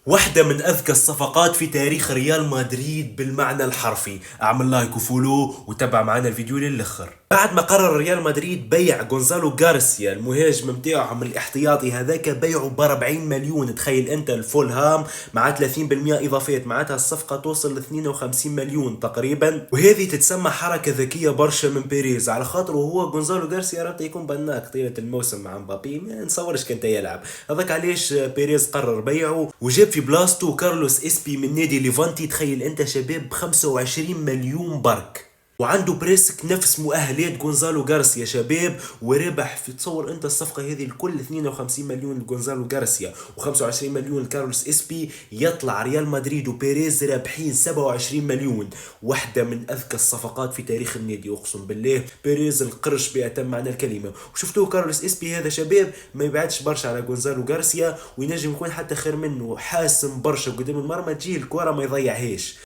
واحدة من أذكى الصفقات في تاريخ ريال مدريد بالمعنى الحرفي. أعمل لايك وفولو وتابع معنا الفيديو للآخر. بعد ما قرر ريال مدريد بيع غونزالو غارسيا المهاجم متاعهم الاحتياطي هذاك، بيعه ب 40 مليون. تخيل أنت، الفولهام مع 30% إضافات، معناتها الصفقة توصل ل 52 مليون تقريبا. وهذه تتسمى حركة ذكية برشا من بيريز، على خاطر هو غونزالو غارسيا راه يكون بناك طيلة الموسم مع مبابي، ما نصورش كان يلعب. هذاك علاش بيريز قرر بيعه وجاب في بلاصتو كارلوس اسبي من نادي ليفانتي. تخيل انت شباب، ب 25 مليون برك، وعنده بريسك نفس مؤهلات غونزالو غارسيا شباب. وربح في، تصور انت الصفقه هذه الكل 52 مليون لغونزالو غارسيا و25 مليون لكارلوس اسبي، يطلع ريال مدريد وبيريز رابحين 27 مليون. واحده من اذكى الصفقات في تاريخ النادي، اقسم بالله. بيريز القرش بأتم معنى الكلمه. وشفتوه كارلوس اسبي هذا شباب ما يبعدش برشا على غونزالو غارسيا، وينجم يكون حتى خير منه، حاسم برشا قدام المرمى، تجيه الكره ما يضيعهاش.